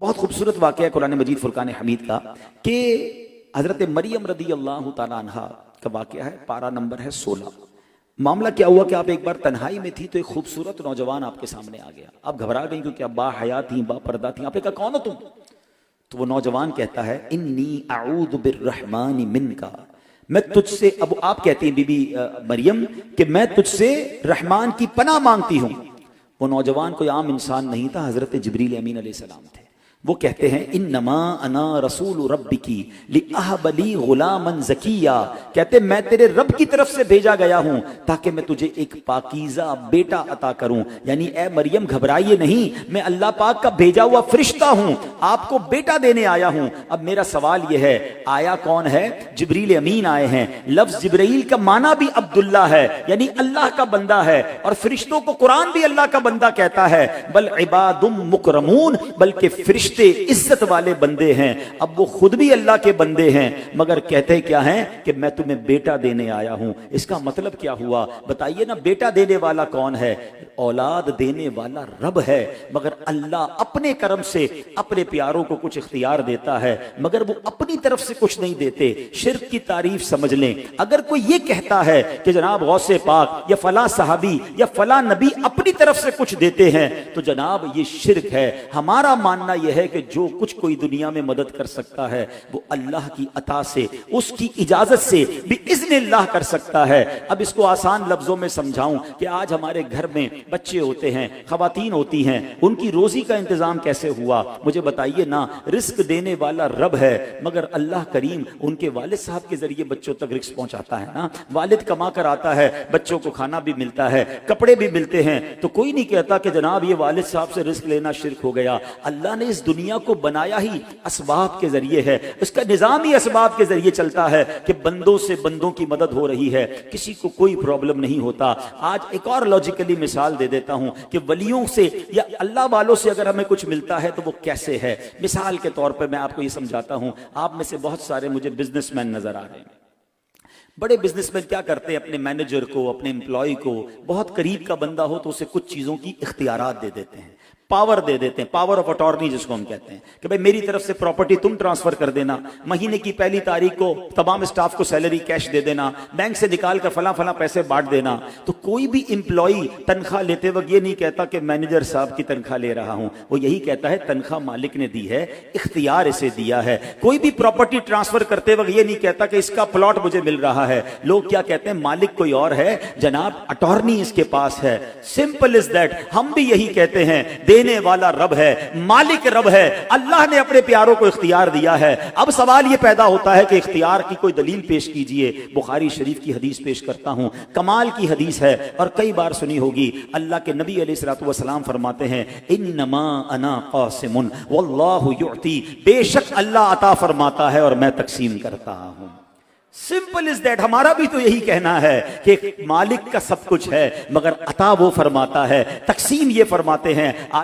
بہت خوبصورت واقعہ ہے قرآن مجید فرقان حمید کا کہ حضرت مریم رضی اللہ تعالیٰ عنہا کا واقعہ ہے، پارہ نمبر ہے 16۔ معاملہ کیا ہوا کہ آپ ایک بار تنہائی میں تھی تو ایک خوبصورت نوجوان آپ کے سامنے آ گیا، آپ گھبرا گئی کیونکہ آپ با حیا تھیں، با پردہ تھیں۔ آپ نے کہا کون ہو تم؟ تو وہ نوجوان کہتا ہے انی اعوذ بالرحمن منکا، میں تجھ سے، اب آپ کہتی ہیں بی بی مریم کہ میں تجھ سے رحمان کی پناہ مانگتی ہوں۔ وہ نوجوان کوئی عام انسان نہیں تھا، حضرت جبریل امین علیہ السلام تھے۔ وہ کہتے ہیں انما انا رسول ربکی لأہب لی غلاما زکیا، کہتے میں تیرے رب کی طرف سے بھیجا گیا ہوں تاکہ میں تجھے ایک پاکیزہ بیٹا عطا کروں، یعنی اے مریم گھبرائیے نہیں، میں اللہ پاک کا بھیجا ہوا فرشتہ ہوں، آپ کو بیٹا دینے آیا ہوں۔ اب میرا سوال یہ ہے، آیا کون ہے؟ جبریل امین آئے ہیں۔ لفظ جبرائیل کا معنی بھی عبداللہ ہے، یعنی اللہ کا بندہ ہے، اور فرشتوں کو قرآن بھی اللہ کا بندہ کہتا ہے، بل عباد مکرمون، بلکہ فرشتے عزت والے بندے ہیں۔ اب وہ خود بھی اللہ کے بندے ہیں، مگر کہتے کیا ہیں کہ میں تمہیں بیٹا دینے آیا ہوں۔ اس کا مطلب کیا ہوا؟ بتائیے نا، بیٹا دینے والا کون ہے؟ اولاد دینے والا رب ہے، مگر اللہ اپنے کرم سے اپنے پیاروں کو کچھ اختیار دیتا ہے، مگر وہ اپنی طرف سے کچھ نہیں دیتے۔ شرک کی تعریف سمجھ لیں، اگر کوئی یہ کہتا ہے کہ جناب غوث پاک یا فلاں صحابی یا فلاں نبی اپنی طرف سے کچھ دیتے ہیں تو جناب یہ شرک ہے۔ ہمارا ماننا یہ ہے کہ جو کچھ کوئی دنیا میں مدد کر سکتا ہے وہ اللہ کی عطا سے، اس کی اجازت سے باذن اللہ کر سکتا ہے۔ اب اس کو آسان لفظوں میں سمجھاؤں کہ آج ہمارے گھر میں بچے ہوتے ہیں، خواتین ہوتی ہیں، ان کی روزی کا انتظام کیسے ہوا؟ مجھے بتائیے نا، رزق دینے والا رب ہے، مگر اللہ کریم ان کے والد صاحب کے ذریعے بچوں تک رزق پہنچاتا ہے نا۔ والد کما کر آتا ہے، بچوں کو کھانا بھی ملتا ہے، کپڑے بھی ملتے ہیں، تو کوئی نہیں کہتا کہ جناب یہ والد صاحب سے رزق لینا شرک ہو گیا۔ اللہ نے اس دنیا کو بنایا ہی اسباب کے ذریعے ہے، اس کا نظام ہی اسباب کے ذریعے چلتا ہے کہ بندوں سے بندوں کی مدد ہو رہی ہے، کسی کو کوئی پرابلم نہیں ہوتا۔ آج ایک اور لاجیکلی مثال دے دیتا ہوں کہ ولیوں سے یا اللہ والوں سے اگر ہمیں کچھ ملتا ہے تو وہ کیسے ہے۔ مثال کے طور پر میں آپ کو یہ سمجھاتا ہوں، آپ میں سے بہت سارے مجھے بزنس مین نظر آ رہے ہیں۔ بڑے بزنس مین کیا کرتے ہیں؟ اپنے مینیجر کو، اپنے امپلائی کو، بہت قریب کا بندہ ہو تو اسے کچھ چیزوں کی اختیارات دے دیتے ہیں، پاور دے دیتے ہیں، پاور آف اٹارنی جس کو ہم کہتے ہیں کہ بھائی میری طرف سے پراپرٹی تم ٹرانسفر کر دینا، مہینے کی پہلی تاریخ کو تمام اسٹاف کو سیلری کیش دے دینا، بینک سے نکال کر فلاں فلاں پیسے بانٹ دینا۔ تو کوئی بھی امپلائی تنخواہ لیتے وقت یہ نہیں کہتا کہ مینیجر صاحب کی تنخواہ لے رہا ہوں، وہ یہی کہتا ہے تنخواہ مالک نے دی ہے، اختیار اسے دیا ہے۔ کوئی بھی پراپرٹی ٹرانسفر کرتے وقت یہ نہیں کہتا کہ اس کا پلاٹ مجھے مل رہا ہے، لوگ کیا کہتے ہیں؟ مالک کوئی اور ہے جناب، اٹارنی اس کے پاس ہے۔ سمپل از دیٹ، ہم بھی یہی کہتے ہیں، دینے والا رب ہے، مالک رب ہے، اللہ نے اپنے پیاروں کو اختیار دیا ہے۔ اب سوال یہ پیدا ہوتا ہے کہ اختیار کی کوئی دلیل پیش کیجئے۔ بخاری شریف کی حدیث پیش کرتا ہوں، کمال کی حدیث ہے اور کئی بار سنی ہوگی۔ اللہ کے نبی علیہ الصلوۃ والسلام فرماتے ہیں انما انا قاسم واللہ یعطی، بے شک اللہ عطا فرماتا ہے اور میں تقسیم کرتا ہوں۔ سمپل از دیٹ، ہمارا بھی تو یہی کہنا ہے کہ مالک کا سب کچھ ہے، مگر عطا وہ فرماتا ہے، تقسیم یہ فرماتے ہیں۔